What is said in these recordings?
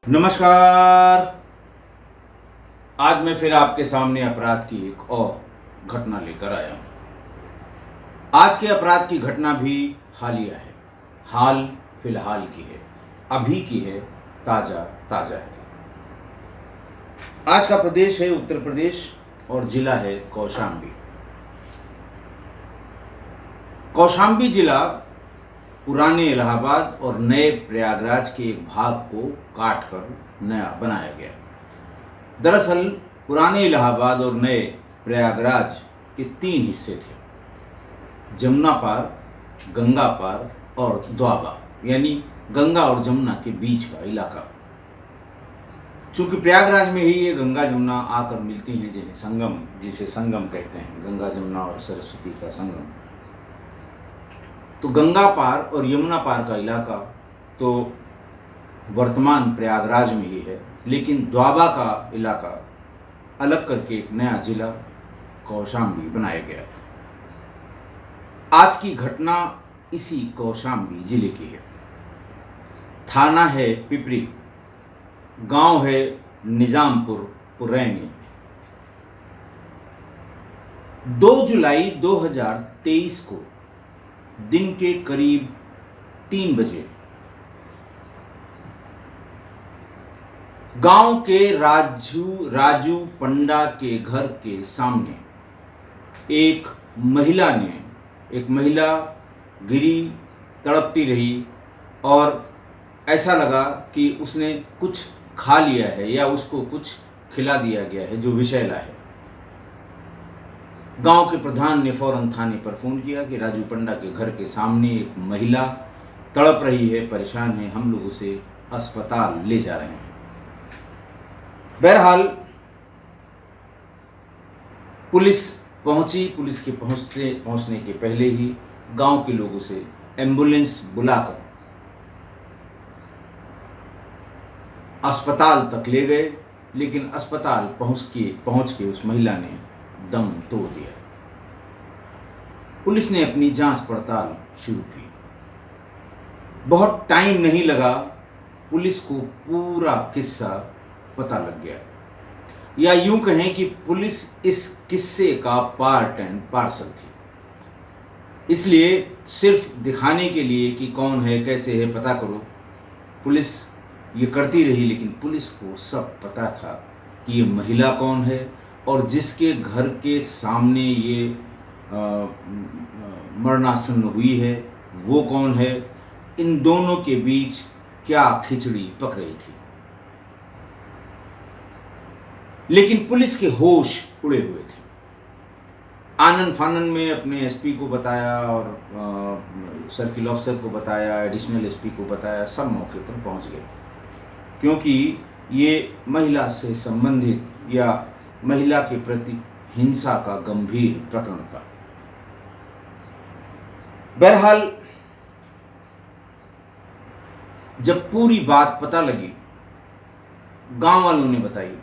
नमस्कार। आज मैं फिर आपके सामने अपराध की एक और घटना लेकर आया हूं। आज के अपराध की घटना भी हालिया है, हाल फिलहाल की है, अभी की है, ताजा ताजा है। आज का प्रदेश है उत्तर प्रदेश और जिला है कौशाम्बी। कौशाम्बी जिला पुराने इलाहाबाद और नए प्रयागराज के एक भाग को काट कर नया बनाया गया। दरअसल पुराने इलाहाबाद और नए प्रयागराज के 3 हिस्से थे: जमुना पार, गंगा पार और द्वाबा, यानी गंगा और जमुना के बीच का इलाका। चूंकि प्रयागराज में ही ये गंगा जमुना आकर मिलती हैं, जिसे संगम कहते हैं, गंगा जमुना और सरस्वती का संगम, तो गंगा पार और यमुना पार का इलाका तो वर्तमान प्रयागराज में ही है, लेकिन द्वाबा का इलाका अलग करके एक नया जिला कौशाम्बी बनाया गया था। आज की घटना इसी कौशाम्बी जिले की है। थाना है पिपरी, गांव है निजामपुर पुरैनी। 2 जुलाई 2023 को दिन के करीब 3 बजे गांव के राजू पंडा के घर के सामने एक महिला गिरी, तड़पती रही और ऐसा लगा कि उसने कुछ खा लिया है या उसको कुछ खिला दिया गया है जो विषैला है। गांव के प्रधान ने फौरन थाने पर फोन किया कि राजू पंडा के घर के सामने एक महिला तड़प रही है, परेशान है, हम लोग उसे अस्पताल ले जा रहे हैं। बहरहाल पुलिस पहुंची। पुलिस के पहुंचने के पहले ही गांव के लोग उसे एम्बुलेंस बुलाकर अस्पताल तक ले गए, लेकिन अस्पताल पहुंच के उस महिला ने दम तोड़ दिया। पुलिस ने अपनी जांच पड़ताल शुरू की। बहुत टाइम नहीं लगा, पुलिस को पूरा किस्सा पता लग गया, या यूं कहें कि पुलिस इस किस्से का पार्ट एंड पार्सल थी। इसलिए सिर्फ दिखाने के लिए कि कौन है, कैसे है, पता करो, पुलिस ये करती रही, लेकिन पुलिस को सब पता था कि ये महिला कौन है और जिसके घर के सामने ये मरणासन्न हुई है वो कौन है। इन दोनों के बीच क्या खिचड़ी पक रही थी। लेकिन पुलिस के होश उड़े हुए थे। आनन फानन में अपने एसपी को बताया और सर्किल ऑफिसर को बताया, एडिशनल एसपी को बताया, सब मौके पर पहुंच गए, क्योंकि ये महिला से संबंधित या महिला के प्रति हिंसा का गंभीर प्रकरण था। बहरहाल जब पूरी बात पता लगी, गांव वालों ने बताई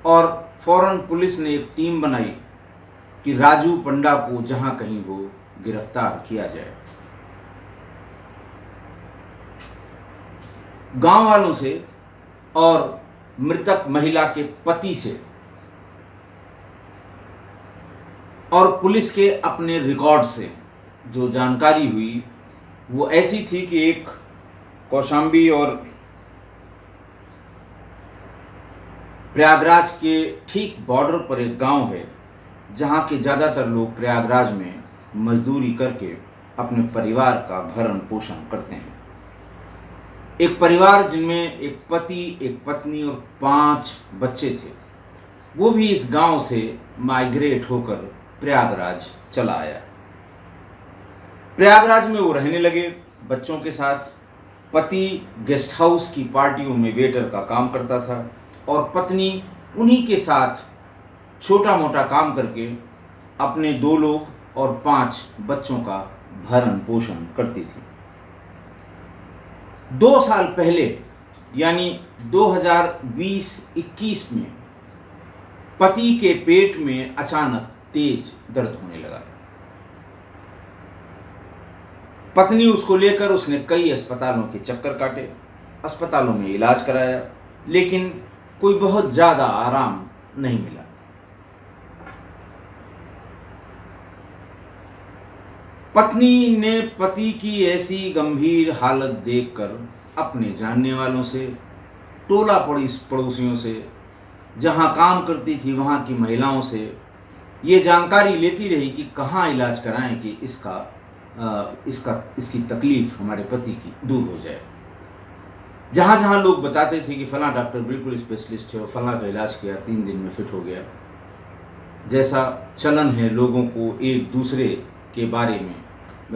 और फौरन पुलिस ने एक टीम बनाई कि राजू पंडा को जहां कहीं हो गिरफ्तार किया जाए। गांव वालों से और मृतक महिला के पति से और पुलिस के अपने रिकॉर्ड से जो जानकारी हुई वो ऐसी थी कि एक कौशाम्बी और प्रयागराज के ठीक बॉर्डर पर एक गांव है जहां के ज़्यादातर लोग प्रयागराज में मजदूरी करके अपने परिवार का भरण पोषण करते हैं। एक परिवार जिनमें एक पति, एक पत्नी और 5 बच्चे थे, वो भी इस गांव से माइग्रेट होकर प्रयागराज चला आया। प्रयागराज में वो रहने लगे बच्चों के साथ। पति गेस्ट हाउस की पार्टियों में वेटर का काम करता था और पत्नी उन्हीं के साथ छोटा मोटा काम करके अपने 2 लोग और 5 बच्चों का भरण पोषण करती थी। 2 साल पहले यानी 2020-21 में पति के पेट में अचानक तेज दर्द होने लगा। पत्नी उसको लेकर उसने कई अस्पतालों के चक्कर काटे, अस्पतालों में इलाज कराया, लेकिन कोई बहुत ज़्यादा आराम नहीं मिला। पत्नी ने पति की ऐसी गंभीर हालत देखकर अपने जानने वालों से, टोला पड़ोसियों से, जहां काम करती थी वहां की महिलाओं से ये जानकारी लेती रही कि कहाँ इलाज कराएं कि इसकी तकलीफ हमारे पति की दूर हो जाए। जहाँ जहाँ लोग बताते थे कि फलां डॉक्टर बिल्कुल स्पेशलिस्ट है और फलां का इलाज किया, 3 दिन में फिट हो गया, जैसा चलन है लोगों को एक दूसरे के बारे में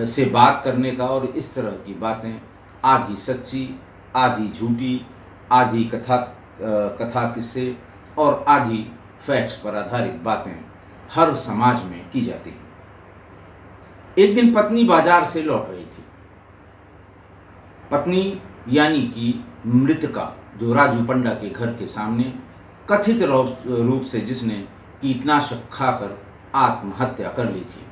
से बात करने का, और इस तरह की बातें आधी सच्ची, आधी झूठी, आधी कथा किस्से और आधी फैक्ट्स पर आधारित बातें हर समाज में की जाती हैं। एक दिन पत्नी बाजार से लौट रही थी। पत्नी यानी कि मृतका, जो राजू पंडा के घर के सामने कथित रूप से जिसने कीटनाशक खाकर आत्महत्या कर ली थी,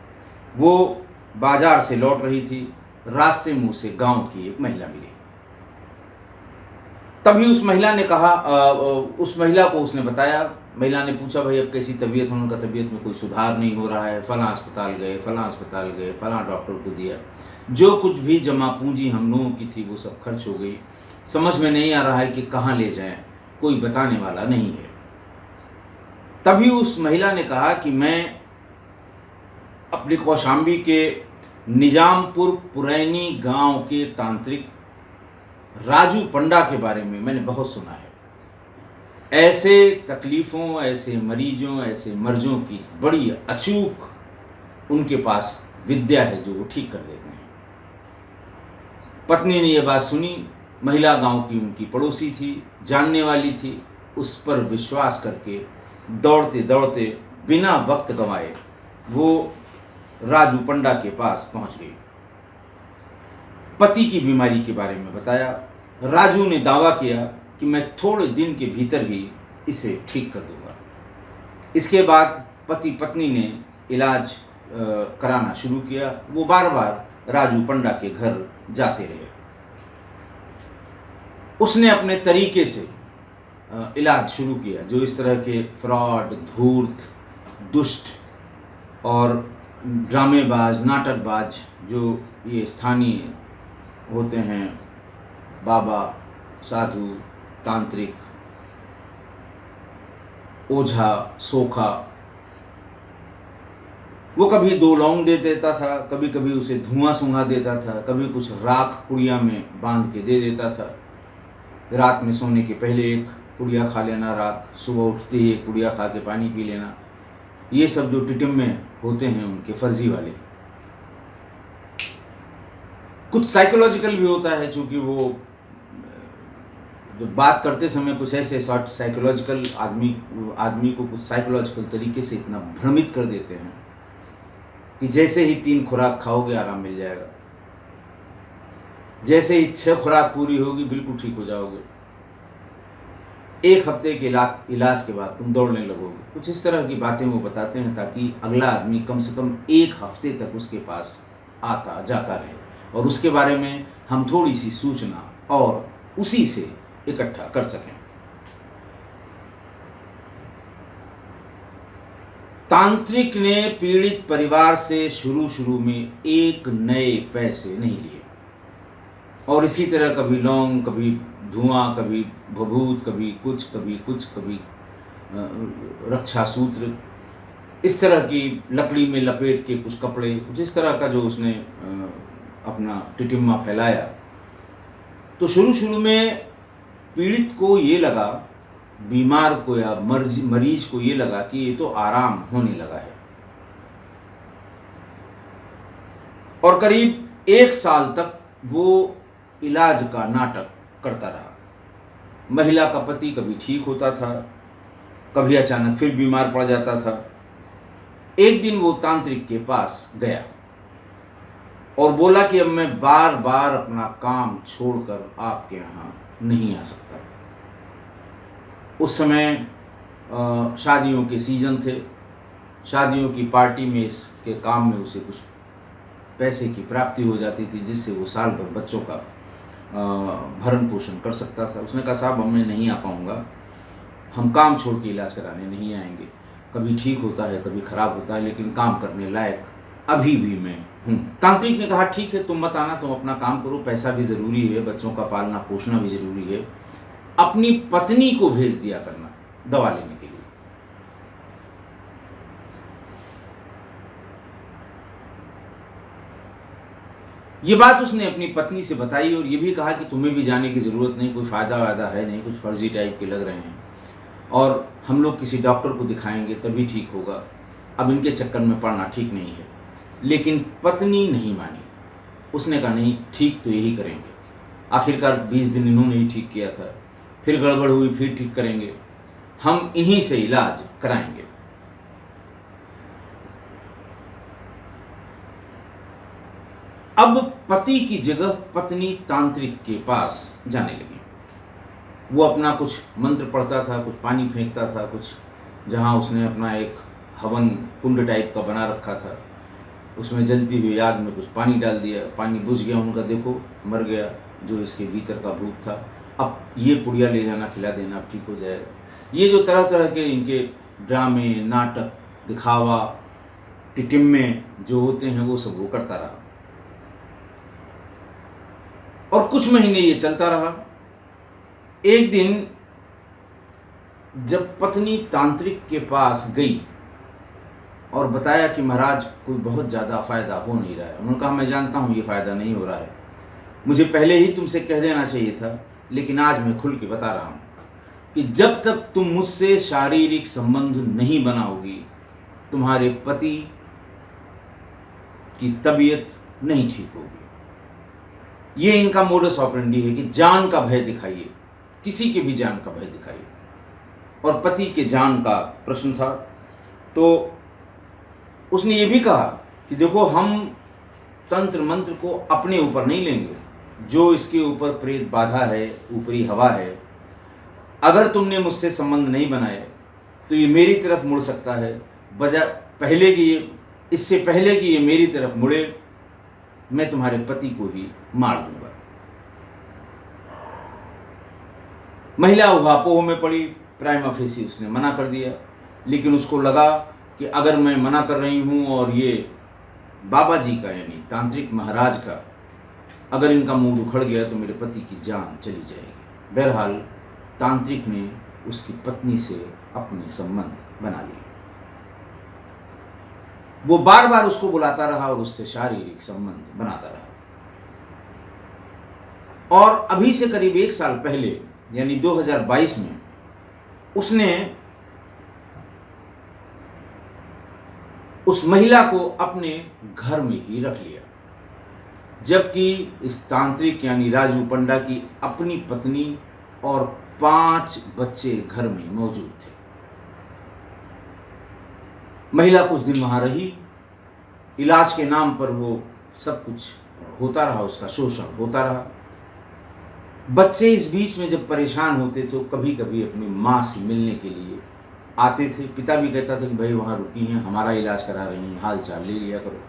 वो बाजार से लौट रही थी। रास्ते में उसे गांव की एक महिला मिली। तभी उस महिला को उसने बताया। महिला ने पूछा, भाई अब कैसी तबीयत है? उनका तबीयत में कोई सुधार नहीं हो रहा है, फलां अस्पताल गए, फलां डॉक्टर को दिया, जो कुछ भी जमा पूंजी हम लोगों की थी वो सब खर्च हो गई, समझ में नहीं आ रहा है कि कहाँ ले जाएं, कोई बताने वाला नहीं है। तभी उस महिला ने कहा कि मैं अपने कौशाम्बी के निजामपुर पुरैनी गांव के तांत्रिक राजू पंडा के बारे में मैंने बहुत सुना है। ऐसे तकलीफ़ों, ऐसे मरीजों, ऐसे मर्जों की बड़ी अचूक उनके पास विद्या है जो वो ठीक कर देते हैं। पत्नी ने ये बात सुनी। महिला गांव की उनकी पड़ोसी थी, जानने वाली थी। उस पर विश्वास करके दौड़ते दौड़ते बिना वक्त गंवाए वो राजू पंडा के पास पहुंच गई। पति की बीमारी के बारे में बताया। राजू ने दावा किया कि मैं थोड़े दिन के भीतर ही इसे ठीक कर दूंगा। इसके बाद पति पत्नी ने इलाज कराना शुरू किया। वो बार बार राजू पंडा के घर जाते रहे। उसने अपने तरीके से इलाज शुरू किया, जो इस तरह के फ्रॉड, धूर्त, दुष्ट और ड्रामेबाज, नाटकबाज जो ये स्थानीय होते हैं, बाबा, साधु, तांत्रिक, ओझा, सोखा, वो कभी 2 लौंग दे देता था, कभी कभी उसे धुआं सुंघा देता था, कभी कुछ राख पुड़िया में बांध के दे देता था। रात में सोने के पहले एक पुड़िया खा लेना, रात सुबह उठते ही एक पुड़िया खा के पानी पी लेना। ये सब जो टिटिम में होते हैं उनके फर्जी वाले। कुछ साइकोलॉजिकल भी होता है, चूँकि वो जो बात करते समय कुछ ऐसे शॉर्ट साइकोलॉजिकल आदमी को कुछ साइकोलॉजिकल तरीके से इतना भ्रमित कर देते हैं कि जैसे ही 3 खुराक खाओगे आराम मिल जाएगा, जैसे ही 6 खुराक पूरी होगी बिल्कुल ठीक हो जाओगे, 1 हफ्ते के इलाज के बाद तुम दौड़ने लगोगे। कुछ इस तरह की बातें वो बताते हैं ताकि अगला आदमी कम से कम 1 हफ्ते तक उसके पास आता जाता रहे और उसके बारे में हम थोड़ी सी सूचना और उसी से इकट्ठा कर सकें। तांत्रिक ने पीड़ित परिवार से शुरू में 1 नए पैसे नहीं लिए और इसी तरह कभी लौंग, कभी धुआं, कभी भभूत, कभी कुछ, कभी रक्षा सूत्र, इस तरह की लकड़ी में लपेट के कुछ कपड़े, जिस तरह का जो उसने अपना टिटिम्मा फैलाया। तो शुरू में पीड़ित को ये लगा, बीमार को या मरीज को ये लगा कि ये तो आराम होने लगा है, और करीब 1 साल तक वो इलाज का नाटक करता रहा। महिला का पति कभी ठीक होता था, कभी अचानक फिर बीमार पड़ जाता था। एक दिन वो तांत्रिक के पास गया और बोला कि अब मैं बार बार अपना काम छोड़कर आपके यहाँ नहीं आ सकता। उस समय शादियों के सीज़न थे। शादियों की पार्टी में इसके काम में उसे कुछ पैसे की प्राप्ति हो जाती थी, जिससे वो साल भर बच्चों का भरण पोषण कर सकता था। उसने कहा साहब अब मैं नहीं आ पाऊँगा, हम काम छोड़ के इलाज कराने नहीं आएंगे। कभी ठीक होता है, कभी खराब होता है, लेकिन काम करने लायक अभी भी मैं हूँ। तांत्रिक ने कहा ठीक है, तुम मत आना, तुम अपना काम करो, पैसा भी ज़रूरी है, बच्चों का पालना पोषना भी ज़रूरी है। अपनी पत्नी को भेज दिया करना दवा लेने के लिए। ये बात उसने अपनी पत्नी से बताई और ये भी कहा कि तुम्हें भी जाने की ज़रूरत नहीं, कोई फ़ायदा वायदा है नहीं, कुछ फर्जी टाइप के लग रहे हैं और हम लोग किसी डॉक्टर को दिखाएंगे तभी ठीक होगा, अब इनके चक्कर में पड़ना ठीक नहीं है। लेकिन पत्नी नहीं मानी। उसने कहा नहीं, ठीक तो यही करेंगे। आखिरकार 20 दिन इन्होंने ही ठीक किया था, फिर गड़बड़ हुई, फिर ठीक करेंगे, हम इन्हीं से इलाज कराएंगे। अब पति की जगह पत्नी तांत्रिक के पास जाने लगी। वो अपना कुछ मंत्र पढ़ता था, कुछ पानी फेंकता था, कुछ जहाँ उसने अपना एक हवन कुंड टाइप का बना रखा था, उसमें जलती हुई आग में कुछ पानी डाल दिया, पानी बुझ गया। उनका देखो मर गया जो इसके भीतर का भूत था, अब ये पुड़िया ले जाना, खिला देना, अब ठीक हो जाएगा। ये जो तरह तरह के इनके ड्रामे, नाटक, दिखावा, टिटिम्मे जो होते हैं वो सब वो करता रहा और कुछ महीने ये चलता रहा। एक दिन जब पत्नी तांत्रिक के पास गई और बताया कि महाराज कोई बहुत ज़्यादा फ़ायदा हो नहीं रहा है, उन्होंने कहा मैं जानता हूँ ये फ़ायदा नहीं हो रहा है, मुझे पहले ही तुमसे कह देना चाहिए था, लेकिन आज मैं खुल के बता रहा हूँ कि जब तक तुम मुझसे शारीरिक संबंध नहीं बनाओगी, तुम्हारे पति की तबीयत नहीं ठीक होगी। ये इनका मोडस ऑपरेंडी है कि जान का भय दिखाइए, किसी के भी जान का भय दिखाइए। और पति के जान का प्रश्न था तो उसने ये भी कहा कि देखो हम तंत्र मंत्र को अपने ऊपर नहीं लेंगे, जो इसके ऊपर प्रेत बाधा है, ऊपरी हवा है, अगर तुमने मुझसे संबंध नहीं बनाए तो ये मेरी तरफ मुड़ सकता है, बजाय पहले कि ये इससे पहले कि ये मेरी तरफ मुड़े मैं तुम्हारे पति को ही मार दूंगा। महिला उहापोह में पड़ी, प्राइमा फेसी उसने मना कर दिया, लेकिन उसको लगा कि अगर मैं मना कर रही हूँ और ये बाबा जी का यानी तांत्रिक महाराज का अगर इनका मुंह उखड़ गया तो मेरे पति की जान चली जाएगी। बहरहाल तांत्रिक ने उसकी पत्नी से अपने संबंध बना लिए। वो बार बार उसको बुलाता रहा और उससे शारीरिक संबंध बनाता रहा। और अभी से करीब 1 साल पहले यानी 2022 में उसने उस महिला को अपने घर में ही रख लिया, जबकि इस तांत्रिक यानी राजू पंडा की अपनी पत्नी और 5 बच्चे घर में मौजूद थे। महिला कुछ दिन वहां रही, इलाज के नाम पर वो सब कुछ होता रहा, उसका शोषण होता रहा। बच्चे इस बीच में जब परेशान होते तो कभी कभी अपनी माँ से मिलने के लिए आते थे। पिता भी कहता था कि भाई वहाँ रुकी हैं, हमारा इलाज करा रही हैं, हाल चाल ले लिया करो।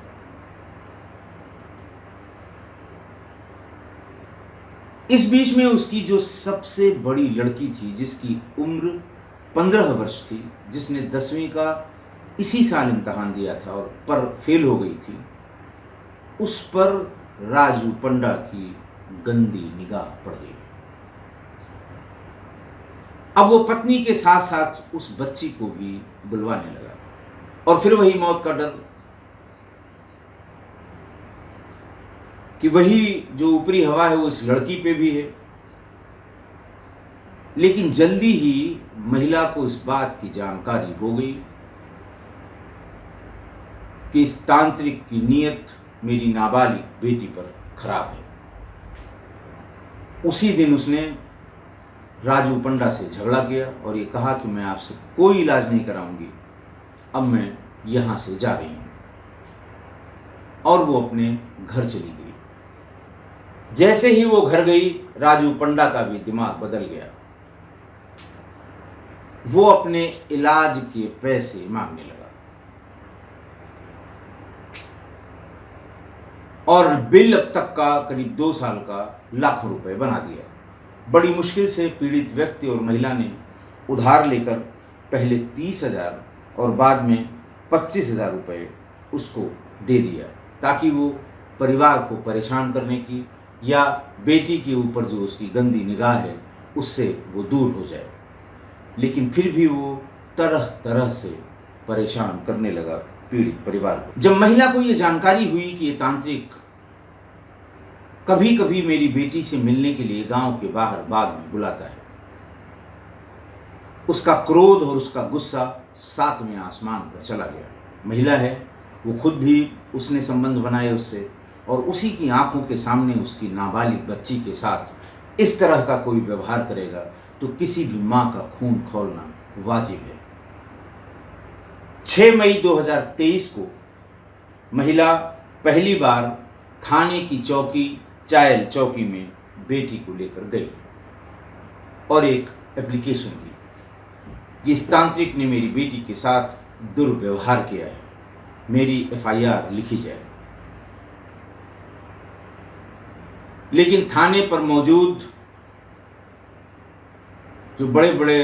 इस बीच में उसकी जो सबसे बड़ी लड़की थी, जिसकी उम्र 15 वर्ष थी, जिसने 10वीं का इसी साल इम्तहान दिया था और पर फेल हो गई थी, उस पर राजू पंडा की गंदी निगाह पड़ गई। अब वो पत्नी के साथ साथ उस बच्ची को भी बुलवाने लगा और फिर वही मौत का डर कि वही जो ऊपरी हवा है वो इस लड़की पे भी है। लेकिन जल्दी ही महिला को इस बात की जानकारी हो गई कि इस तांत्रिक की नीयत मेरी नाबालिग बेटी पर खराब है। उसी दिन उसने राजू पंडा से झगड़ा किया और ये कहा कि मैं आपसे कोई इलाज नहीं कराऊंगी, अब मैं यहाँ से जा रही हूँ। और वो अपने घर चली गई। जैसे ही वो घर गई, राजू पंडा का भी दिमाग बदल गया। वो अपने इलाज के पैसे मांगने लगा। और बिल अब तक का करीब 2 साल का लाखों रुपए बना दिया। बड़ी मुश्किल से पीड़ित व्यक्ति और महिला ने उधार लेकर पहले 30,000 और बाद में 25,000 रुपये उसको दे दिया, ताकि वो परिवार को परेशान करने की या बेटी के ऊपर जो उसकी गंदी निगाह है उससे वो दूर हो जाए। लेकिन फिर भी वो तरह तरह से परेशान करने लगा पीड़ित परिवार को। जब महिला को ये जानकारी हुई कि ये तांत्रिक कभी कभी मेरी बेटी से मिलने के लिए गांव के बाहर बाग में बुलाता है, उसका क्रोध और उसका गुस्सा 7वें आसमान पर चला गया। महिला है, वो खुद भी उसने संबंध बनाए उससे, और उसी की आंखों के सामने उसकी नाबालिग बच्ची के साथ इस तरह का कोई व्यवहार करेगा तो किसी भी मां का खून खौलना वाजिब है। 6 मई 2023 को महिला पहली बार थाने की चौकी चायल चौकी में बेटी को लेकर गई और एक एप्लीकेशन दी। इस तांत्रिक ने मेरी बेटी के साथ दुर्व्यवहार किया है, मेरी FIR लिखी जाए। लेकिन थाने पर मौजूद जो बड़े बड़े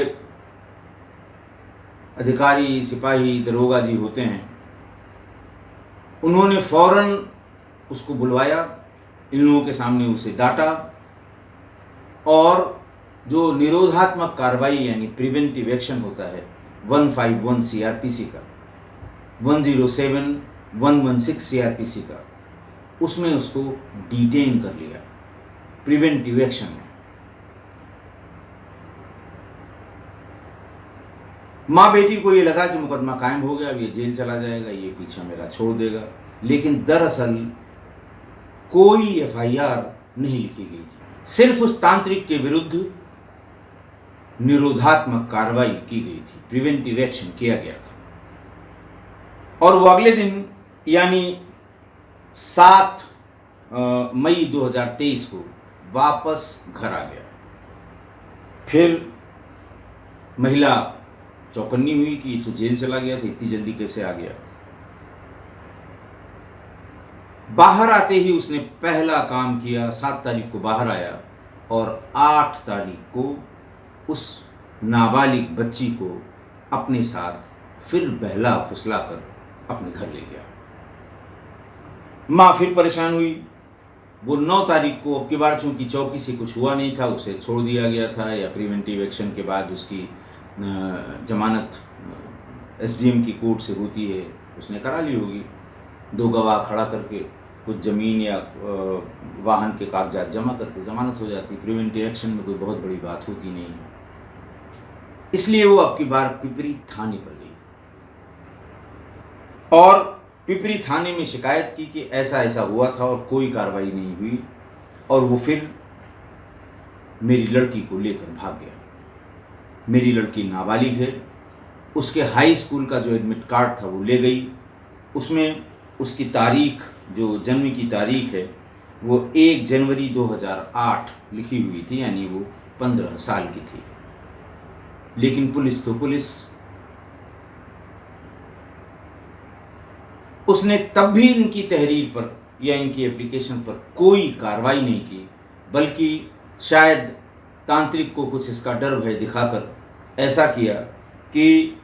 अधिकारी, सिपाही, दरोगा जी होते हैं, उन्होंने फौरन उसको बुलवाया, इन लोगों के सामने उसे डांटा और जो निरोधात्मक कार्रवाई यानी प्रिवेंटिव एक्शन होता है 151 CRPC का, 107, 116 CRPC का, उसमें उसको डिटेन कर लिया प्रिवेंटिव एक्शन में। माँ बेटी को ये लगा कि मुकदमा कायम हो गया, अब ये जेल चला जाएगा, ये पीछा मेरा छोड़ देगा, लेकिन दरअसल कोई FIR नहीं लिखी गई थी। सिर्फ उस तांत्रिक के विरुद्ध निरोधात्मक कार्रवाई की गई थी, प्रिवेंटिव एक्शन किया गया था। और वो अगले दिन यानी 7 मई 2023 को वापस घर आ गया। फिर महिला चौकन्नी हुई कि तो जेल चला गया था, इतनी जल्दी कैसे आ गया। बाहर आते ही उसने पहला काम किया, 7 तारीख को बाहर आया और 8 तारीख को उस नाबालिग बच्ची को अपने साथ फिर बहला फुसला कर अपने घर ले गया। माँ फिर परेशान हुई। वो 9 तारीख को, अब की बार चूंकि चौकी से कुछ हुआ नहीं था, उसे छोड़ दिया गया था, या प्रिवेंटिव एक्शन के बाद उसकी जमानत SDM की कोर्ट से होती है, उसने करा ली होगी। 2 गवाह खड़ा करके कुछ ज़मीन या वाहन के कागजात जमा करके ज़मानत हो जाती। प्रिवेंटिव एक्शन में कोई बहुत बड़ी बात होती नहीं है, इसलिए वो अब की बार पिपरी थाने पर गई और पिपरी थाने में शिकायत की कि ऐसा ऐसा हुआ था और कोई कार्रवाई नहीं हुई, और वो फिर मेरी लड़की को लेकर भाग गया। मेरी लड़की नाबालिग है, उसके हाई स्कूल का जो एडमिट कार्ड था वो ले गई, उसमें उसकी तारीख, जो जन्म की तारीख है, वो 1 जनवरी 2008 लिखी हुई थी, यानी वो 15 साल की थी। लेकिन पुलिस तो पुलिस, उसने तब भी इनकी तहरीर पर या इनकी एप्लीकेशन पर कोई कार्रवाई नहीं की, बल्कि शायद तांत्रिक को कुछ इसका डर भय दिखाकर ऐसा किया कि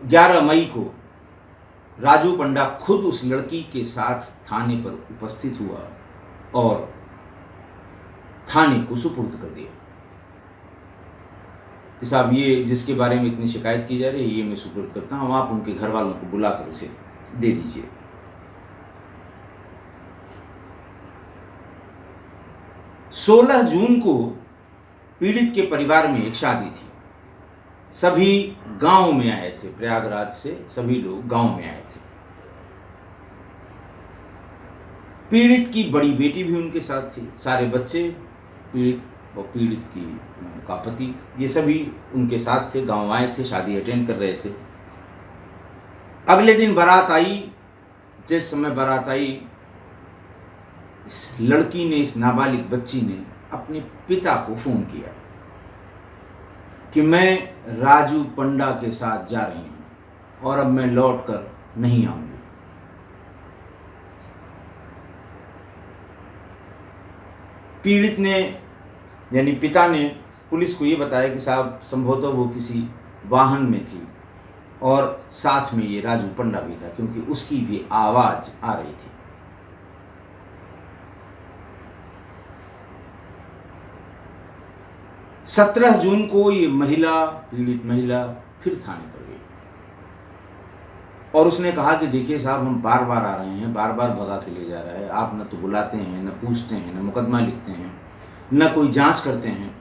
11 मई को राजू पंडा खुद उस लड़की के साथ थाने पर उपस्थित हुआ और थाने को सुपुर्द कर दिया कि साहब ये जिसके बारे में इतनी शिकायत की जा रही है, ये मैं सुपुर्द करता हूँ, आप उनके घर वालों को बुलाकर इसे दे दीजिए। सोलह जून को पीड़ित के परिवार में एक शादी थी। सभी गांव में आए थे, प्रयागराज से सभी लोग गांव में आए थे। पीड़ित की बड़ी बेटी भी उनके साथ थी, सारे बच्चे, पीड़ित और पीड़ित की का पति, ये सभी उनके साथ थे, गांव आए थे, शादी अटेंड कर रहे थे। अगले दिन बारात आई। जिस समय बारात आई, इस लड़की ने, इस नाबालिग बच्ची ने अपने पिता को फोन किया कि मैं राजू पंडा के साथ जा रही हूं और अब मैं लौट कर नहीं आऊंगी। पीड़ित ने यानी पिता ने पुलिस को ये बताया कि साहब संभवतः वो किसी वाहन में थी और साथ में ये राजू पंडा भी था, क्योंकि उसकी भी आवाज़ आ रही थी। सत्रह जून को ये पीड़ित महिला फिर थाने पर गई और उसने कहा कि देखिए साहब, हम बार बार आ रहे हैं, बार बार भगा के ले जा रहा है, आप न तो बुलाते हैं, न पूछते हैं, न मुकदमा लिखते हैं, न कोई जांच करते हैं।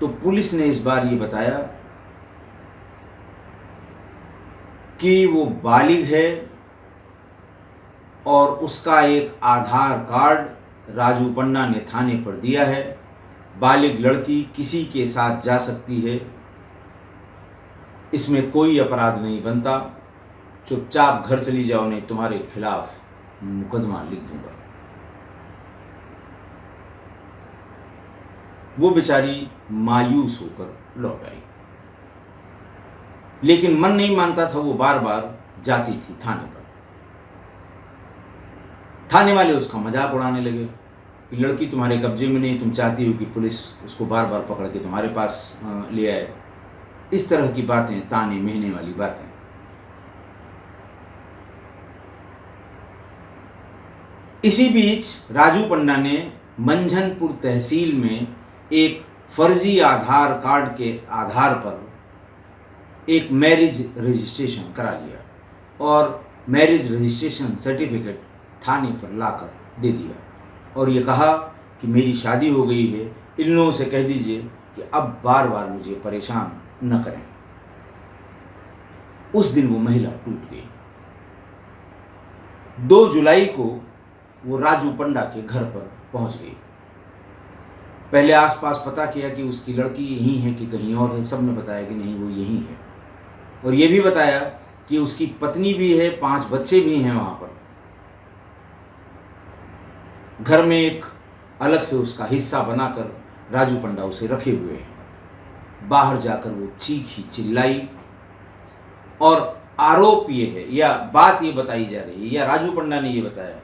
तो पुलिस ने इस बार ये बताया कि वो बालिग है और उसका एक आधार कार्ड राजू पन्ना ने थाने पर दिया है। बालिग लड़की किसी के साथ जा सकती है, इसमें कोई अपराध नहीं बनता, चुपचाप घर चली जाओ, नहीं तुम्हारे खिलाफ मुकदमा लिख दूंगा। वो बेचारी मायूस होकर लौट आई, लेकिन मन नहीं मानता था, वो बार बार जाती थी थाने पर। थाने वाले उसका मजाक उड़ाने लगे कि लड़की तुम्हारे कब्जे में नहीं, तुम चाहती हो कि पुलिस उसको बार बार पकड़ के तुम्हारे पास ले आए। इस तरह की बातें, ताने महने वाली बातें। इसी बीच राजू पन्ना ने मंझनपुर तहसील में एक फर्जी आधार कार्ड के आधार पर एक मैरिज रजिस्ट्रेशन करा लिया और मैरिज रजिस्ट्रेशन सर्टिफिकेट थाने पर लाकर दे दिया और ये कहा कि मेरी शादी हो गई है, इन लोगों से कह दीजिए कि अब बार बार मुझे परेशान न करें। उस दिन वो महिला टूट गई। 2 जुलाई को वो राजू पंडा के घर पर पहुंच गई। पहले आसपास पता किया कि उसकी लड़की यहीं है कि कहीं और है। सबने बताया कि नहीं, वो यहीं है, और ये भी बताया कि उसकी पत्नी भी है, 5 बच्चे भी हैं वहां पर। घर में एक अलग से उसका हिस्सा बनाकर राजू पंडा उसे रखे हुए हैं। बाहर जाकर वो चीखी चिल्लाई और आरोप ये है या बात ये बताई जा रही है या राजू पंडा ने ये बताया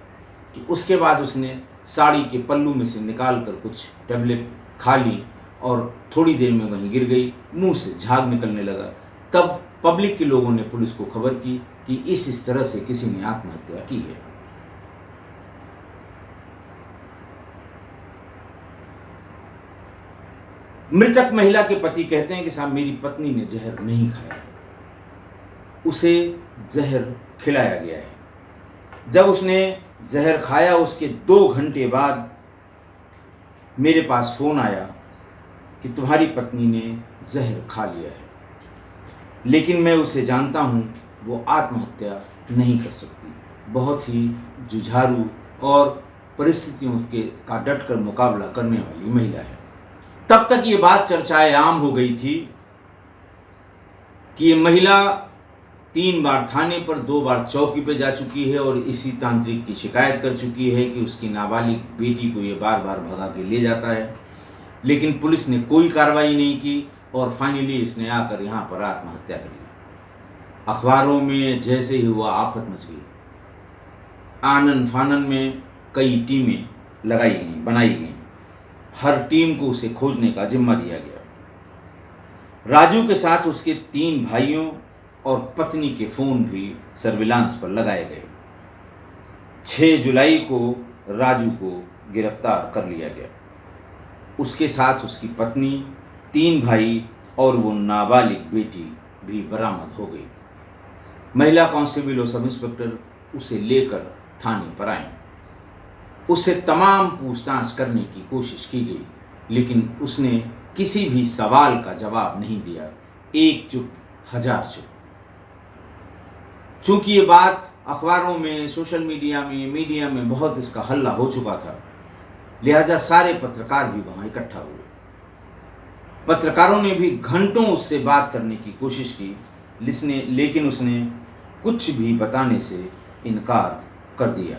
कि उसके बाद उसने साड़ी के पल्लू में से निकाल कर कुछ टैबलेट खा ली और थोड़ी देर में वहीं गिर गई, मुंह से झाग निकलने लगा। तब पब्लिक के लोगों ने पुलिस को खबर की कि इस तरह से किसी ने आत्महत्या की है। मृतक महिला के पति कहते हैं कि साहब मेरी पत्नी ने जहर नहीं खाया, उसे जहर खिलाया गया है। जब उसने जहर खाया उसके 2 घंटे बाद मेरे पास फोन आया कि तुम्हारी पत्नी ने जहर खा लिया है, लेकिन मैं उसे जानता हूँ, वो आत्महत्या नहीं कर सकती। बहुत ही जुझारू और परिस्थितियों का डटकर मुकाबला करने वाली महिला है। तब तक ये बात चर्चाएं आम हो गई थी कि ये महिला 3 बार थाने पर, 2 बार चौकी पे जा चुकी है और इसी तांत्रिक की शिकायत कर चुकी है कि उसकी नाबालिग बेटी को ये बार बार भगा के ले जाता है, लेकिन पुलिस ने कोई कार्रवाई नहीं की और फाइनली इसने आकर यहाँ पर आत्महत्या कर ली। अखबारों में जैसे ही हुआ आफत मच गई। आनन फानन में कई टीमें बनाई गई। हर टीम को उसे खोजने का जिम्मा दिया गया। राजू के साथ उसके 3 भाइयों और पत्नी के फोन भी सर्विलांस पर लगाए गए। 6 जुलाई को राजू को गिरफ्तार कर लिया गया। उसके साथ उसकी पत्नी, 3 भाई और वो नाबालिग बेटी भी बरामद हो गई। महिला कांस्टेबल और सब इंस्पेक्टर उसे लेकर थाने पर आए। उससे तमाम पूछताछ करने की कोशिश की गई, लेकिन उसने किसी भी सवाल का जवाब नहीं दिया। एक चुप हजार चुप। चूंकि ये बात अखबारों में, सोशल मीडिया में बहुत इसका हल्ला हो चुका था, लिहाजा सारे पत्रकार भी वहां इकट्ठा हुए। पत्रकारों ने भी घंटों उससे बात करने की कोशिश की, लेकिन उसने कुछ भी बताने से इनकार कर दिया।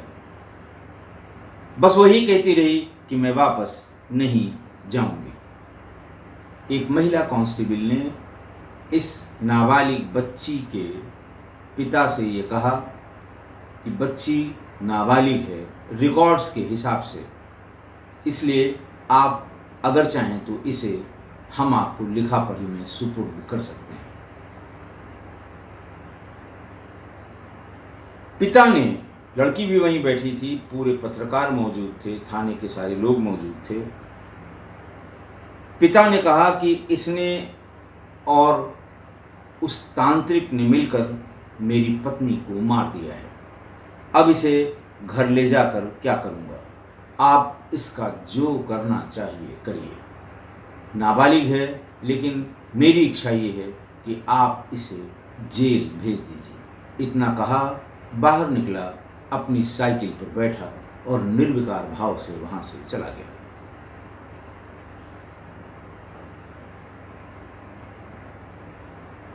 बस वही कहती रही कि मैं वापस नहीं जाऊंगी। एक महिला कांस्टेबल ने इस नाबालिग बच्ची के पिता से ये कहा कि बच्ची नाबालिग है, रिकॉर्ड्स के हिसाब से। इसलिए आप अगर चाहें तो इसे हम आपको लिखा पढ़ी में सुपुर्द कर सकते हैं। पिता ने, लड़की भी वहीं बैठी थी, पूरे पत्रकार मौजूद थे, थाने के सारे लोग मौजूद थे। पिता ने कहा कि इसने और उस तांत्रिक ने मिलकर मेरी पत्नी को मार दिया है। अब इसे घर ले जाकर क्या करूँगा, आप इसका जो करना चाहिए करिए। नाबालिग है, लेकिन मेरी इच्छा ये है कि आप इसे जेल भेज दीजिए। इतना कहा, बाहर निकला, अपनी साइकिल पर बैठा और निर्विकार भाव से वहां से चला गया।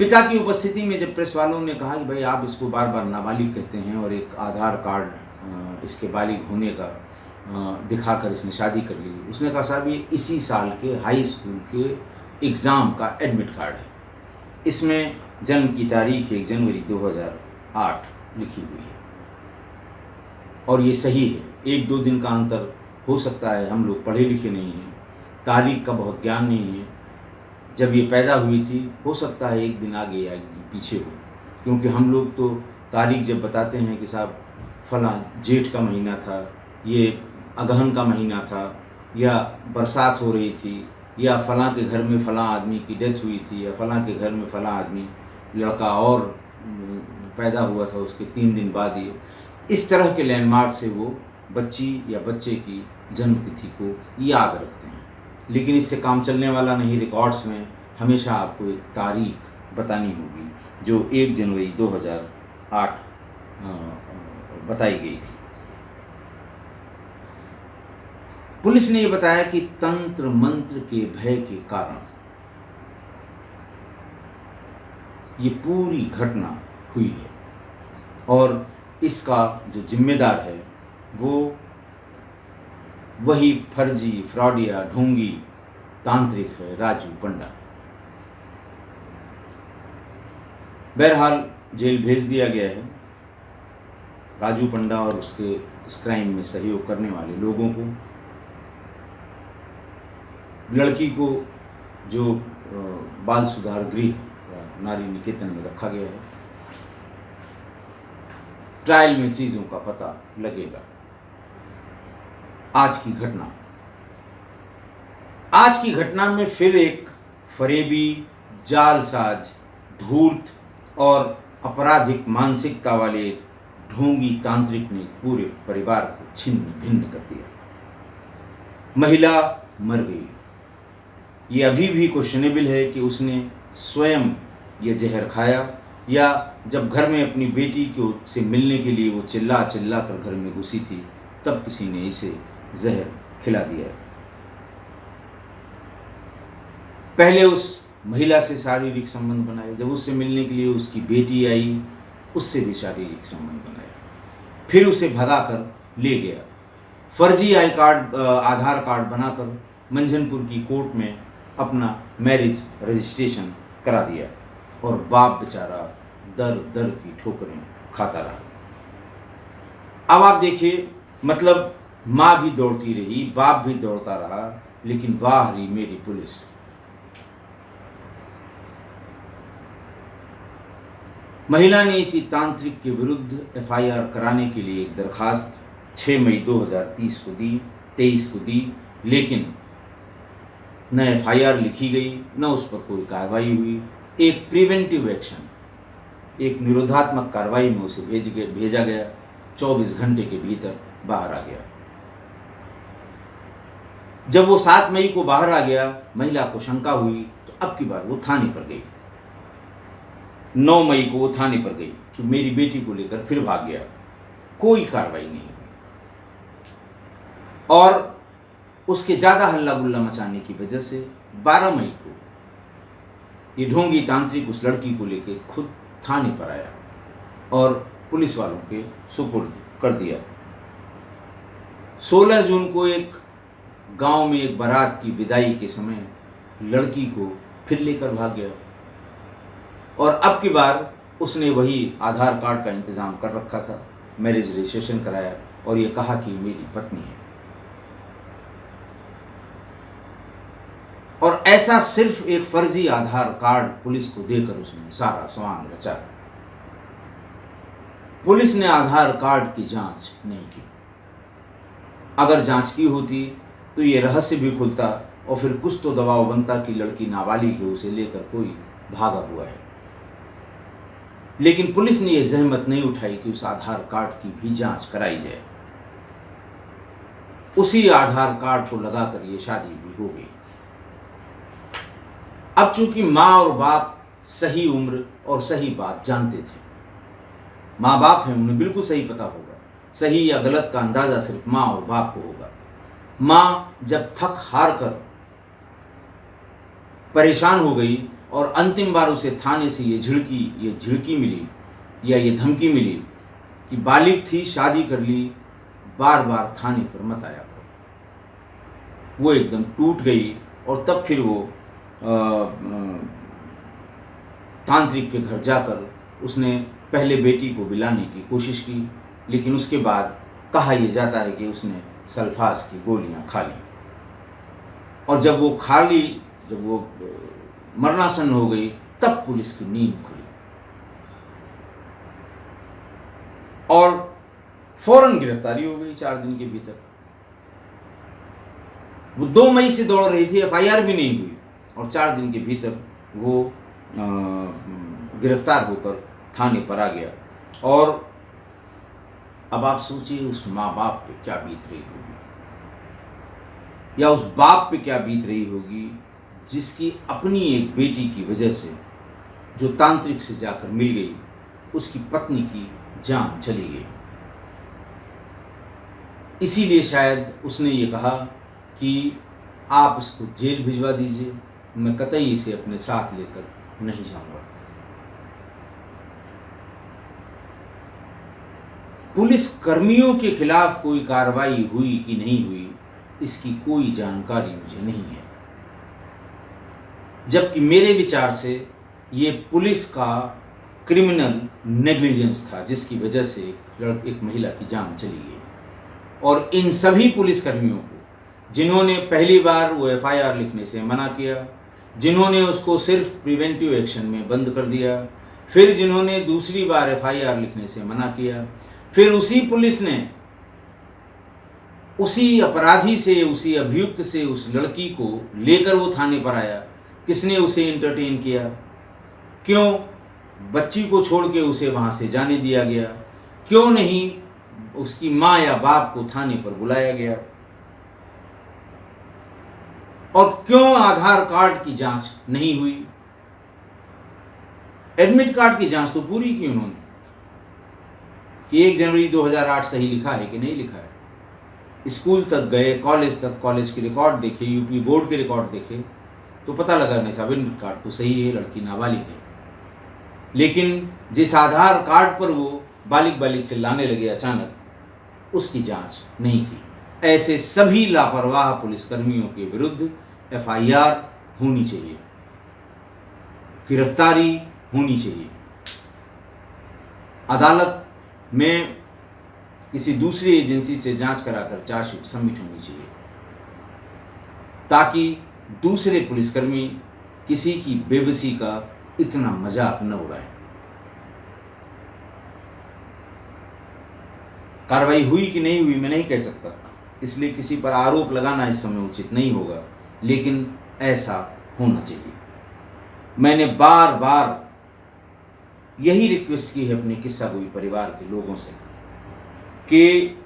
पिता की उपस्थिति में जब प्रेस वालों ने कहा कि भाई आप इसको बार बार नाबालिग कहते हैं और एक आधार कार्ड इसके बालिग होने का दिखाकर इसने शादी कर ली, उसने कहा साहब ये इसी साल के हाई स्कूल के एग्ज़ाम का एडमिट कार्ड है, इसमें जन्म की तारीख 1 जनवरी 2008 लिखी हुई है और ये सही है। 1-2 दिन का अंतर हो सकता है, हम लोग पढ़े लिखे नहीं हैं, तारीख का बहुत ज्ञान नहीं है। जब ये पैदा हुई थी हो सकता है 1 दिन आगे या 1 दिन पीछे हो, क्योंकि हम लोग तो तारीख जब बताते हैं कि साहब फलां जेठ का महीना था, ये अगहन का महीना था, या बरसात हो रही थी, या फलां के घर में फलां आदमी की डेथ हुई थी, या फलां के घर में फलां आदमी लड़का और पैदा हुआ था उसके 3 दिन बाद, ये इस तरह के लैंडमार्क से वो बच्ची या बच्चे की जन्म तिथि को याद रखते हैं। लेकिन इससे काम चलने वाला नहीं। रिकॉर्ड्स में हमेशा आपको एक तारीख बतानी होगी जो 1 जनवरी 2008 बताई गई थी। पुलिस ने ये बताया कि तंत्र मंत्र के भय के कारण ये पूरी घटना हुई है और इसका जो जिम्मेदार है वो वही फर्जी, फ्रॉडिया, ढोंगी तांत्रिक है, राजू पंडा। बहरहाल जेल भेज दिया गया है राजू पंडा और उसके इस क्राइम में सहयोग करने वाले लोगों को। लड़की को जो बाल सुधार गृह नारी निकेतन में रखा गया है, ट्रायल में चीज़ों का पता लगेगा। आज की घटना में फिर एक फरेबी, जालसाज, धूर्त और आपराधिक मानसिकता वाले ढोंगी तांत्रिक ने पूरे परिवार को छिन्न भिन्न कर दिया। महिला मर गई। ये अभी भी क्वेश्चनेबल है कि उसने स्वयं ये जहर खाया या जब घर में अपनी बेटी को से मिलने के लिए वो चिल्ला चिल्ला कर घर में घुसी थी तब किसी ने इसे जहर खिला दिया। पहले उस महिला से शारीरिक संबंध बनाए, जब उससे मिलने के लिए उसकी बेटी आई उससे भी शारीरिक संबंध बनाया, फिर उसे भगाकर ले गया, फर्जी आधार कार्ड बनाकर मंझनपुर की कोर्ट में अपना मैरिज रजिस्ट्रेशन करा दिया और बाप बेचारा दर दर की ठोकरें खाता रहा। अब आप देखिए, मतलब माँ भी दौड़ती रही, बाप भी दौड़ता रहा, लेकिन वाह रही मेरी पुलिस। महिला ने इसी तांत्रिक के विरुद्ध एफआईआर कराने के लिए एक दरखास्त 6 मई 2023 को दी, लेकिन न एफआईआर लिखी गई, न उस पर कोई कार्रवाई हुई। एक प्रिवेंटिव एक्शन, एक निरोधात्मक कार्रवाई में उसे भेजा गया, 24 घंटे के भीतर बाहर आ गया। जब वो 7 मई को बाहर आ गया, महिला को शंका हुई तो अब की बार वो थाने पर गई। 9 मई को वो थाने पर गई कि मेरी बेटी को लेकर फिर भाग गया, कोई कार्रवाई नहीं हुई। और उसके ज़्यादा हल्ला गुल्ला मचाने की वजह से 12 मई को ये ढोंगी तांत्रिक उस लड़की को लेकर खुद थाने पर आया और पुलिस वालों के सुपुर्द कर दिया। 16 जून को एक गांव में एक बारात की विदाई के समय लड़की को फिर लेकर भाग गया और अब की बार उसने वही आधार कार्ड का इंतज़ाम कर रखा था, मैरिज रजिस्ट्रेशन कराया और ये कहा कि मेरी पत्नी है। और ऐसा सिर्फ एक फर्जी आधार कार्ड पुलिस को देकर उसने सारा सामान रचा। पुलिस ने आधार कार्ड की जांच नहीं की। अगर जांच की होती तो ये रहस्य भी खुलता और फिर कुछ तो दबाव बनता कि लड़की नाबालिग है, उसे लेकर कोई भागा हुआ है। लेकिन पुलिस ने यह जहमत नहीं उठाई कि उस आधार कार्ड की भी जांच कराई जाए। उसी आधार कार्ड को लगाकर ये शादी भी हो गई। अब चूंकि माँ और बाप सही उम्र और सही बात जानते थे, माँ बाप हैं, उन्हें बिल्कुल सही पता होगा। सही या गलत का अंदाजा सिर्फ माँ और बाप को होगा। माँ जब थक हार कर परेशान हो गई और अंतिम बार उसे थाने से ये झिड़की मिली या ये धमकी मिली कि बालिग थी, शादी कर ली, बार बार थाने पर मत आया करो, वो एकदम टूट गई। और तब फिर वो तांत्रिक के घर जाकर उसने पहले बेटी को बुलाने की कोशिश की, लेकिन उसके बाद कहा यह जाता है कि उसने सल्फास की गोलियां खा ली। और जब वो मरणासन हो गई, तब पुलिस की नींद खुली और फौरन गिरफ्तारी हो गई 4 दिन के भीतर। वो 2 मई से दौड़ रही थी, एफआईआर भी नहीं हुई और 4 दिन के भीतर वो गिरफ्तार होकर थाने पर आ गया। और अब आप सोचिए उस माँ बाप पे क्या बीत रही होगी, या उस बाप पे क्या बीत रही होगी जिसकी अपनी एक बेटी की वजह से, जो तांत्रिक से जाकर मिल गई, उसकी पत्नी की जान चली गई। इसीलिए शायद उसने ये कहा कि आप इसको जेल भिजवा दीजिए, मैं कतई इसे अपने साथ लेकर नहीं जाऊंगा। पुलिस कर्मियों के खिलाफ कोई कार्रवाई हुई कि नहीं हुई, इसकी कोई जानकारी मुझे नहीं है, जबकि मेरे विचार से ये पुलिस का क्रिमिनल नेग्लिजेंस था, जिसकी वजह से एक महिला की जान चली गई। और इन सभी पुलिस कर्मियों को, जिन्होंने पहली बार वो एफआईआर लिखने से मना किया, जिन्होंने उसको सिर्फ प्रिवेंटिव एक्शन में बंद कर दिया, फिर जिन्होंने दूसरी बार एफआईआर लिखने से मना किया, फिर उसी पुलिस ने उसी अपराधी से, उसी अभियुक्त से उस लड़की को लेकर वो थाने पर आया। किसने उसे एंटरटेन किया? क्यों बच्ची को छोड़ के उसे वहाँ से जाने दिया गया? क्यों नहीं उसकी माँ या बाप को थाने पर बुलाया गया? और क्यों आधार कार्ड की जांच नहीं हुई? एडमिट कार्ड की जांच तो पूरी की उन्होंने कि 1 जनवरी 2008 सही लिखा है कि नहीं लिखा है। स्कूल तक गए, कॉलेज तक, कॉलेज के रिकॉर्ड देखे, यूपी बोर्ड के रिकॉर्ड देखे, तो पता लगा नहीं साहब एडमिट कार्ड तो सही है, लड़की नाबालिग है। लेकिन जिस आधार कार्ड पर वो बालिग चिल्लाने लगे अचानक, उसकी जांच नहीं की। ऐसे सभी लापरवाह पुलिसकर्मियों के विरुद्ध एफआईआर होनी चाहिए, गिरफ्तारी होनी चाहिए, अदालत में किसी दूसरी एजेंसी से जांच कराकर चार्जशीट सबमिट होनी चाहिए, ताकि दूसरे पुलिसकर्मी किसी की बेबसी का इतना मजाक न उड़ाए। कार्रवाई हुई कि नहीं हुई मैं नहीं कह सकता, इसलिए किसी पर आरोप लगाना इस समय उचित नहीं होगा, लेकिन ऐसा होना चाहिए। मैंने बार बार यही रिक्वेस्ट की है अपने किस्सा गोई परिवार के लोगों से कि,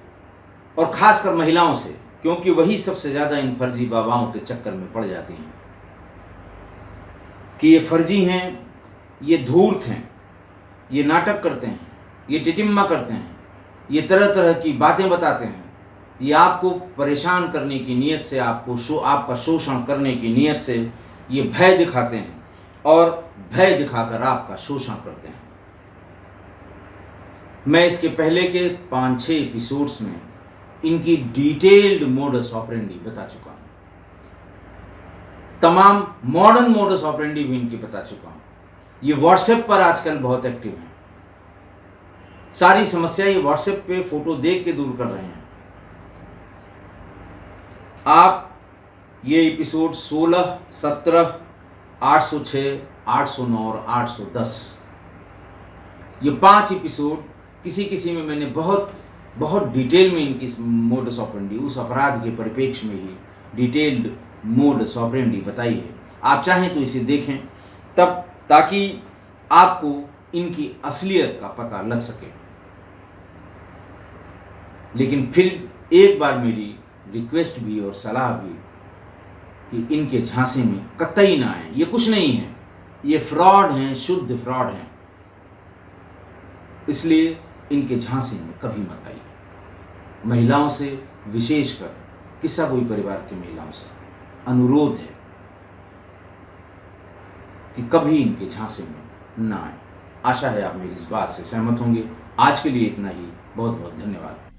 और खासकर महिलाओं से, क्योंकि वही सबसे ज़्यादा इन फर्जी बाबाओं के चक्कर में पड़ जाती हैं, कि ये फर्जी हैं, ये धूर्त हैं, ये नाटक करते हैं, ये टिटिम्मा करते हैं, ये तरह तरह की बातें बताते हैं, ये आपको परेशान करने की नीयत से, आपका शोषण करने की नीयत से ये भय दिखाते हैं और भय दिखाकर आपका शोषण करते हैं। मैं इसके पहले के 5-6 एपिसोड्स में इनकी डिटेल्ड मोडस ऑपरेंडी बता चुका हूँ, तमाम मॉडर्न मोडस ऑपरेंडी भी इनकी बता चुका हूँ। ये व्हाट्सएप पर आजकल बहुत एक्टिव हैं, सारी समस्या ये व्हाट्सएप पे फोटो देख के दूर कर रहे हैं। आप ये एपिसोड 16, 17, 806, 809 और 810, ये 5 एपिसोड किसी किसी में मैंने बहुत डिटेल में इनकी मोडस ऑपरेंडी, उस अपराध के परिप्रेक्ष्य में ही डिटेल्ड मोडस ऑपरेंडी बताई है। आप चाहें तो इसे देखें तब, ताकि आपको इनकी असलियत का पता लग सके। लेकिन फिर एक बार मेरी रिक्वेस्ट भी और सलाह भी कि इनके झांसे में कतई ना आए। ये कुछ नहीं है, ये फ्रॉड हैं, शुद्ध फ्रॉड हैं। इसलिए इनके झांसे में कभी मत आइए। महिलाओं से, विशेषकर किस्सा कोई परिवार की महिलाओं से अनुरोध है कि कभी इनके झांसे में ना आए। आशा है आप मेरी इस बात से सहमत होंगे। आज के लिए इतना ही। बहुत बहुत धन्यवाद।